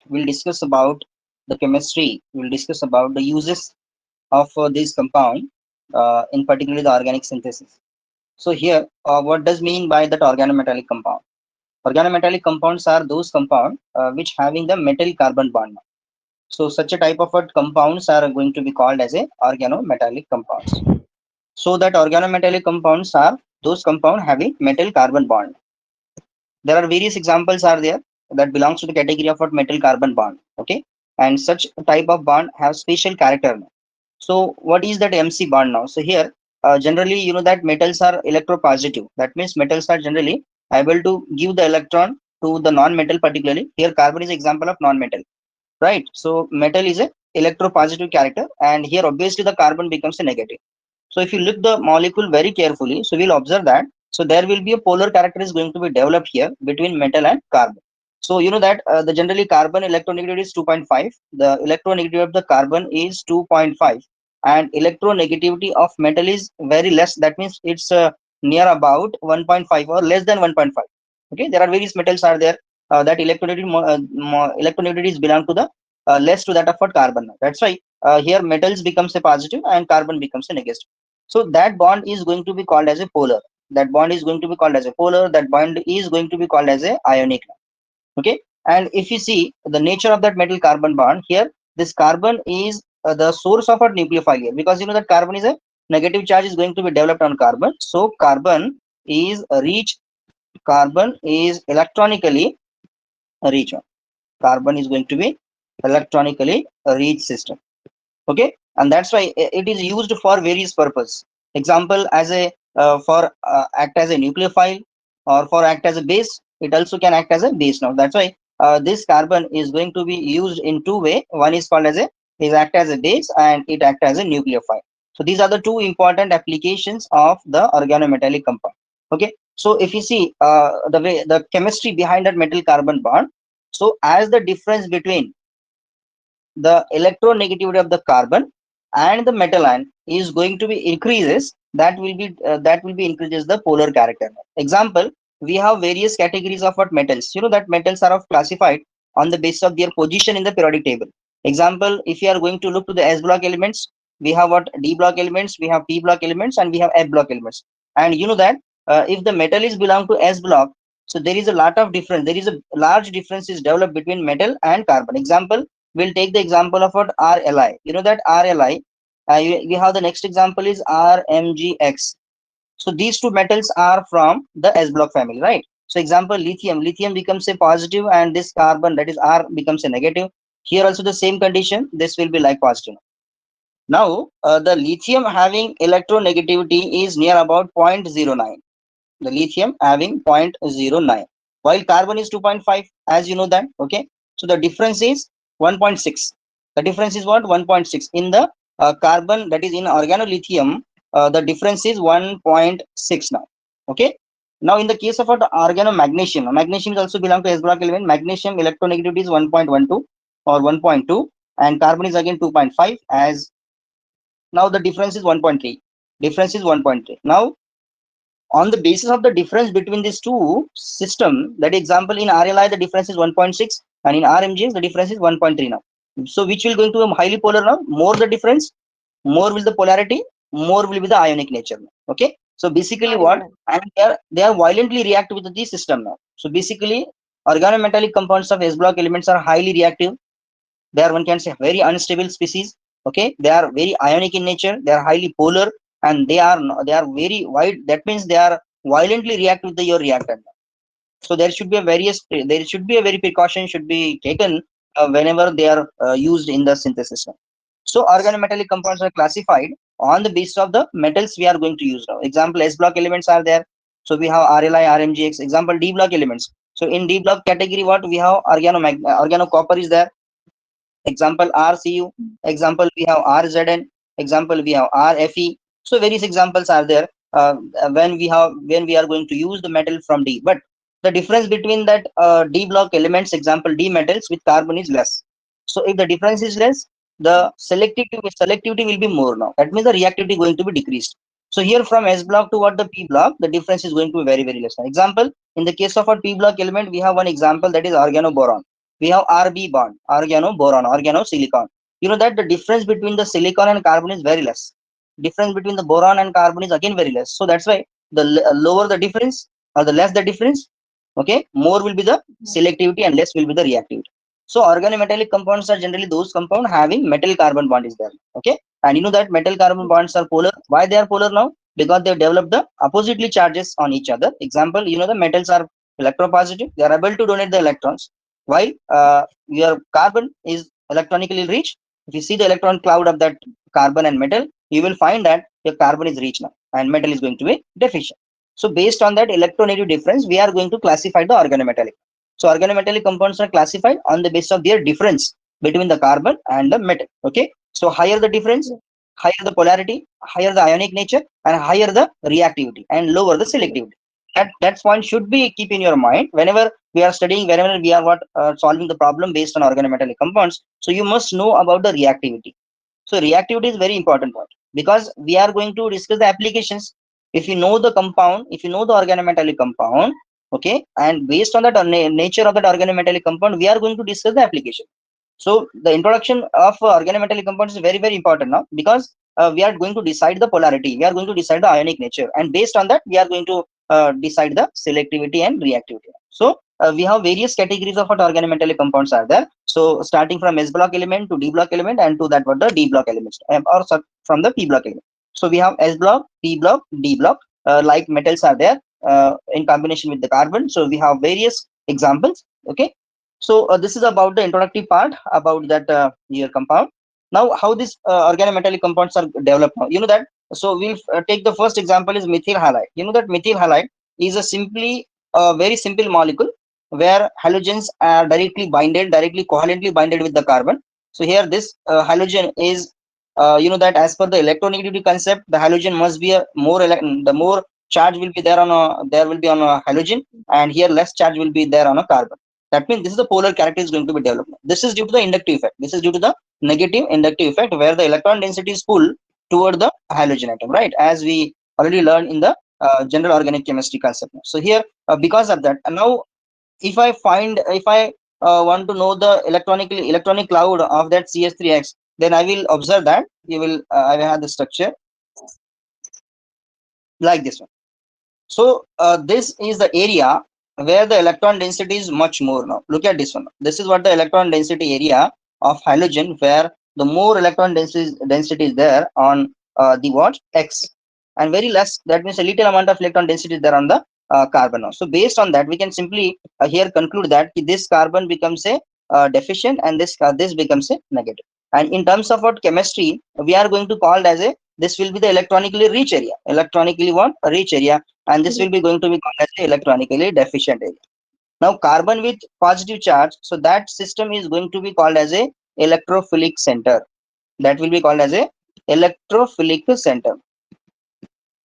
we'll discuss about the chemistry. We'll discuss about the uses of this compound, in particular the organic synthesis. So here, what does mean by that organometallic compound? Organometallic compounds are those compounds which having the metal carbon bond. So such a type of compounds are going to be called as a organometallic compounds. So that organometallic compounds are those compounds having metal carbon bond. There are various examples are there that belongs to the category of what metal carbon bond. Okay, and such type of bond have special character. So what is that MC bond now? So here, generally you know that metals are electropositive. That means metals are generally able to give the electron to the non-metal. Particularly here, carbon is example of non-metal, right? So metal is a electropositive character, and here obviously the carbon becomes a negative. So if you look the molecule very carefully, so we'll observe that. So there will be a polar character is going to be developed here between metal and carbon. So you know that the generally carbon electronegativity is 2.5. The electronegativity of the carbon is 2.5, and electronegativity of metal is very less. That means it's near about 1.5 or less than 1.5. Okay, there are various metals are there that electronegativity is belong to the less to that of what carbon. That's why here metals becomes a positive and carbon becomes a negative. So that bond is going to be called as a polar. That bond is going to be called as a polar. That bond is going to be called as a ionic. Okay, and if you see the nature of that metal carbon bond here, this carbon is the source of a nucleophile here, because you know that carbon is a negative charge is going to be developed on carbon. So is rich. Carbon is electronically rich. Carbon is going to be electronically rich system. Okay, and that's why it is used for various purpose. Example, as a for act as a nucleophile, or for act as a base. It also can act as a base. Now that's why this carbon is going to be used in two way. One is called as a is act as a base, and it act as a nucleophile. So these are the two important applications of the organometallic compound. Okay, so if you see the way the chemistry behind that metal carbon bond, so as the difference between the electronegativity of the carbon and the metal ion is going to be increases, that will be increases the polar character. Example, we have various categories of what metals. You know that metals are of classified on the basis of their position in the periodic table. Example, if you are going to look to the S block elements, we have what D block elements, we have P block elements, and we have F block elements. And you know that if the metal is belong to S block, so there is a lot of difference. There is a large difference is developed between metal and carbon. Example, we'll take the example of what RLI. You know that RLI, we have the next example is RMGX. So these two metals are from the S block family, right? So example, lithium becomes a positive, and this carbon, that is R, becomes a negative. Here also the same condition, this will be like positive. Now the lithium having electronegativity is near about 0.09. The lithium having 0.09, while carbon is 2.5, as you know that. Okay, so the difference is 1.6. The difference is what? 1.6 in the carbon, that is in organolithium. The difference is 1.6 now. Okay, now in the case of what organomagnesium, magnesium is also belong to S block element. Magnesium electronegativity is 1.12 or 1.2, and carbon is again 2.5. As now the difference is 1.3. Difference is 1.3. Now on the basis of the difference between these two system, that example in RLI the difference is 1.6, and in RMGX the difference is 1.3 now. So which will going to be highly polar now? More the difference, more will the polarity, more will be the ionic nature now. Okay, so basically what, and they are violently react with the system now. So basically organometallic compounds of S block elements are highly reactive. They are, one can say, very unstable species. Okay, they are very ionic in nature, they are highly polar, and they are very wide. That means they are violently react with your reactant. So there should be a very precaution should be taken whenever they are used in the synthesis. So organometallic compounds are classified on the basis of the metals we are going to use now. Example, S block elements are there. So we have RLI, RMGX. Example, D block elements. So in D block category, what we have organocopper is there. Example, RCU. Example, we have RZN. Example, we have RFE. So various examples are there when we are going to use the metal from D. But the difference between that D block elements, example D metals with carbon, is less. So if the difference is less, the selectivity will be more now. That means the reactivity going to be decreased. So here from S block to what the P block, the difference is going to be very, very less. Example, in the case of a P block element, we have one example, that is organoboron. we have Rb bond, organoboron, organosilicon. You know that the difference between the silicon and carbon is very less. Difference between the boron and carbon is again very less. So that's why the lower the difference or the less the difference, okay, more will be the selectivity and less will be the reactivity. So organometallic compounds are generally those compounds having metal carbon bond is there. Okay, and you know that metal carbon bonds are polar. Why they are polar now? Because they develop the oppositely charges on each other. Example, you know the metals are electropositive. They are able to donate the electrons, while your carbon is electronically rich. If you see the electron cloud of that carbon and metal, you will find that your carbon is rich now and metal is going to be deficient. So based on that electronegative difference, we are going to classify the organometallic. So organometallic compounds are classified on the basis of their difference between the carbon and the metal. Okay. So higher the difference, higher the polarity, higher the ionic nature, and higher the reactivity, and lower the selectivity. That point should be keep in your mind whenever we are studying, whenever we are solving the problem based on organometallic compounds. So you must know about the reactivity. So reactivity is very important point because we are going to discuss the applications. If you know the compound, if you know the organometallic compound, okay, and based on that nature of that organometallic compound, we are going to discuss the application. So the introduction of organometallic compounds is very important now because we are going to decide the polarity, we are going to decide the ionic nature, and based on that we are going to decide the selectivity and reactivity. So we have various categories of what organometallic compounds are there. So starting from S block element to D block element and to that what the D block elements or from the P block element. So we have S block, P block, D block. Like metals are there in combination with the carbon. So we have various examples. Okay. So this is about the introductory part about that your compound. Now, how these organometallic compounds are developed now? You know that. So we'll take the first example is methyl halide. You know that methyl halide is a simply very simple molecule where halogens are directly covalently binded with the carbon. So here this halogen is, you know that as per the electronegativity concept, the halogen must be a the more charge will be there on there will be on a halogen, and here less charge will be there on a carbon. That means this is the polar character is going to be developed. This is due to the inductive effect. This is due to the negative inductive effect where the electron density is pulled toward the halogen atom, right? As we already learned in the general organic chemistry concept. So here, because of that, and now if I want to know the electronic cloud of that CH3X, then I will observe that you will I will have the structure like this one. So this is the area where the electron density is much more now. Look at this one. This is what the electron density area of halogen, where the more electron density is there on the what X, and very less. That means a little amount of electron density is there on the carbon now. So based on that, we can simply here conclude that this carbon becomes a deficient and this becomes a negative. And in terms of what chemistry, we are going to call it as a this will be the electronically rich area. Electronically what rich area, and this will be going to be called as the electronically deficient area. Now carbon with positive charge, so that system is going to be called as a electrophilic center. That will be called as a electrophilic center.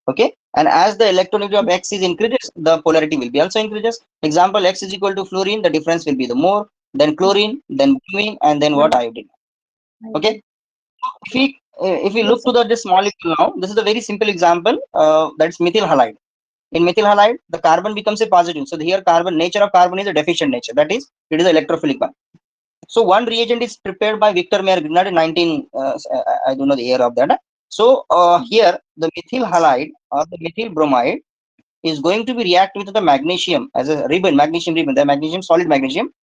Okay, and as the electronegativity of X is increases, the polarity will be also increases. Example, X is equal to fluorine, the difference will be the more, then chlorine, then bromine, and then what iodine. Okay, if we look to this molecule now, this is a very simple example. That's methyl halide. In methyl halide, the carbon becomes a positive. So here carbon nature of carbon is a deficient nature. That is, it is electrophilic one. So one reagent is prepared by Victor Meyer Grignard in 19. I don't know the year of that. So here the methyl halide or the methyl bromide is going to be react with the magnesium as a ribbon, magnesium ribbon, the magnesium solid magnesium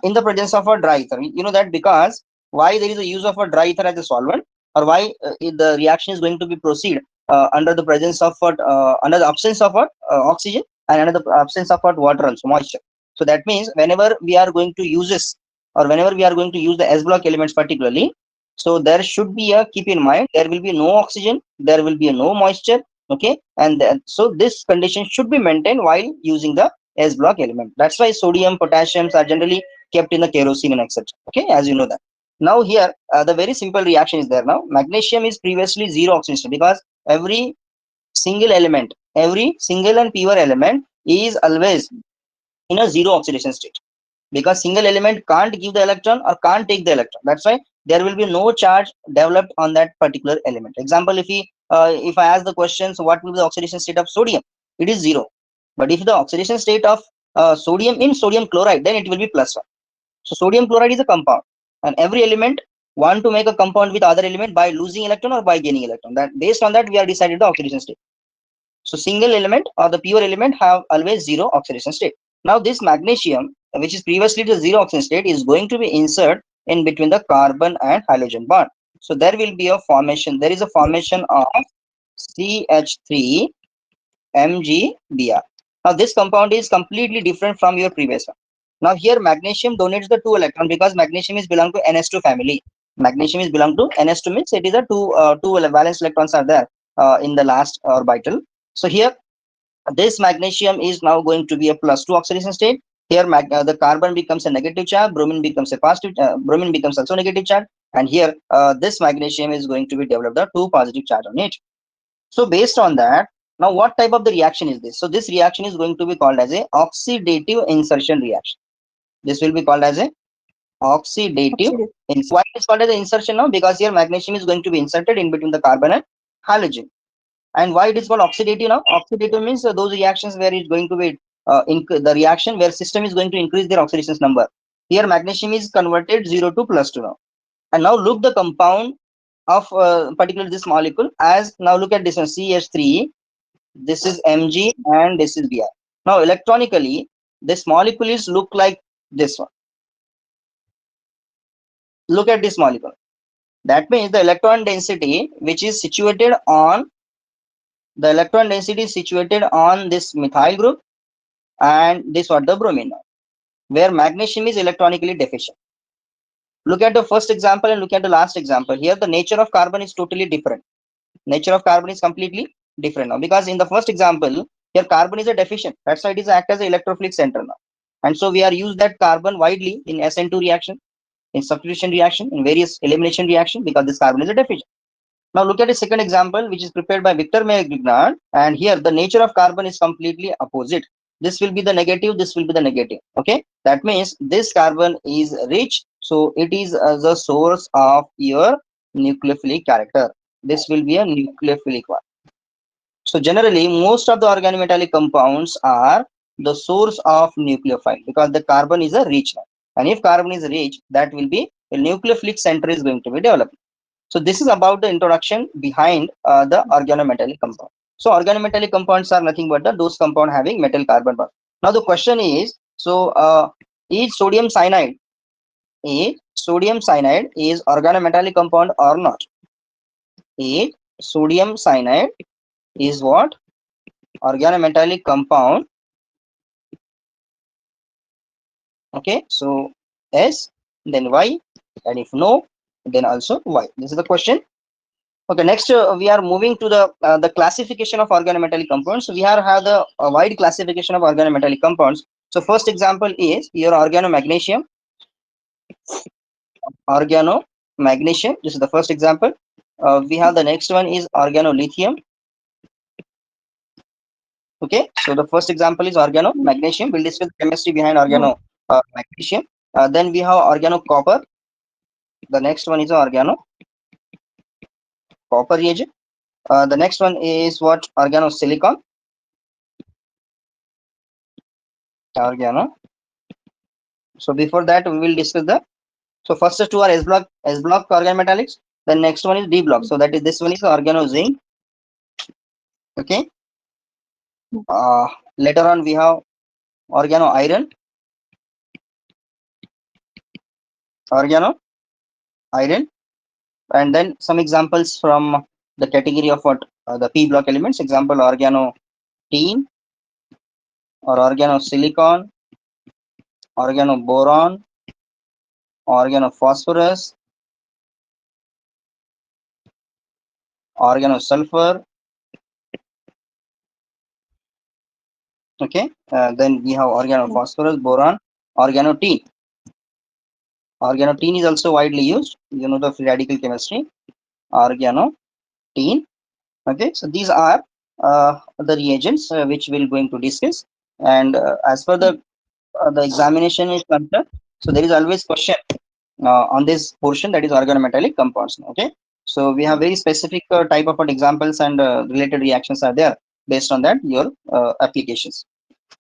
in the presence of a dry ether. You know that because why there is a use of a dry ether as a solvent, or why the reaction is going to be proceed under the presence of what under the absence of what oxygen and under the absence of what water also moisture. So that means whenever we are going to use this, or whenever we are going to use the S block elements particularly, so there should be a keep in mind there will be no oxygen, there will be no moisture. Okay, and then, so this condition should be maintained while using the S block element. That's why sodium, potassiums are generally kept in the kerosene and etc. Okay, as you know that. Now here the very simple reaction is there now. Magnesium is previously zero oxidation because every single element, every single and pure element is always in a zero oxidation state, because single element can't give the electron or can't take the electron. That's why there will be no charge developed on that particular element. Example, if I ask the question, so what will be the oxidation state of sodium? It is zero. But if the oxidation state of sodium in sodium chloride, then it will be +1. So sodium chloride is a compound, and every element want to make a compound with other element by losing electron or by gaining electron. That based on that we are decided the oxidation state. So single element or the pure element have always zero oxidation state. Now this magnesium, which is previously the zero oxidation state, is going to be inserted in between the carbon and halogen bond. So there will be a formation. There is a formation of CH3 MgBr. Now this compound is completely different from your previous one. Now here magnesium donates the 2 electron because magnesium is belong to NS2 family. Magnesium is belong to NS2 means it is a two valence electrons are there in the last orbital. So here this magnesium is now going to be a +2 oxidation state. Here the carbon becomes a negative charge, bromine becomes a positive, bromine becomes also negative charge, and here this magnesium is going to be developed a 2 positive charge on it. So based on that, now what type of the reaction is this? So this reaction is going to be called as a oxidative insertion reaction. This will be called as a oxidative. Why it is called as an insertion now? Because here magnesium is going to be inserted in between the carbon and halogen. And why it is called oxidative now? Oxidative means those reactions where it's going to be the reaction where system is going to increase their oxidation number. Here magnesium is converted 0 to +2 now. And now look the compound of particularly this molecule as now look at this one CH3, this is Mg and this is Br. Now electronically this molecule is look like this one. Look at this molecule. That means the electron density which is situated on this methyl group and this what the bromine now, where magnesium is electronically deficient. Look at the first example and look at the last example. Here the nature of carbon is totally different. Nature of carbon is completely different now, because in the first example here carbon is a deficient, that's why it is act as an electrophilic center now, and so we are used that carbon widely in SN2 reaction, in substitution reaction, in various elimination reaction, because this carbon is a deficient. Now look at the second example which is prepared by Victor Meyer-Grignard, and here the nature of carbon is completely opposite. This will be the negative, this will be the negative. Okay, that means this carbon is rich, so it is the source of your nucleophilic character. This will be a nucleophilic one. So generally most of the organometallic compounds are the source of nucleophile because the carbon is a rich one. And if carbon is rich, that will be a nucleophilic center is going to be developed. So this is about the introduction behind the organometallic compound. So organometallic compounds are nothing but those compound having metal carbon bond. Now the question is, so is sodium cyanide is organometallic compound or not? Is sodium cyanide is what? Organometallic compound. Okay, so yes, then why? And if no, then also why? This is the question. Okay, next we are moving to the classification of organometallic compounds. So we have the wide classification of organometallic compounds. So first example is your organomagnesium. Organomagnesium. This is the first example. We have the next one is organolithium. Okay, so the first example is organomagnesium. We'll discuss the chemistry behind organomagnesium. Then we have organocopper. The next one is organocopper reagent. The next one is what? Organosilicon. So before that we will discuss the, so first two are S block organometallics. The next one is D block. So that is, this one is organozinc. Okay. Later on we have organoiron. And then some examples from the category of what the P block elements. Example organotene or organosilicon, organoboron, organophosphorus, organosulfur. Okay, then we have organophosphorus, boron, organotene. Organotene is also widely used. You know the free radical chemistry. Organotene. Okay, so these are the reagents which we're going to discuss. And as per the examination is concerned, so there is always question on this portion, that is organometallic compounds. Okay, so we have very specific type of examples and related reactions are there. Based on that, your applications.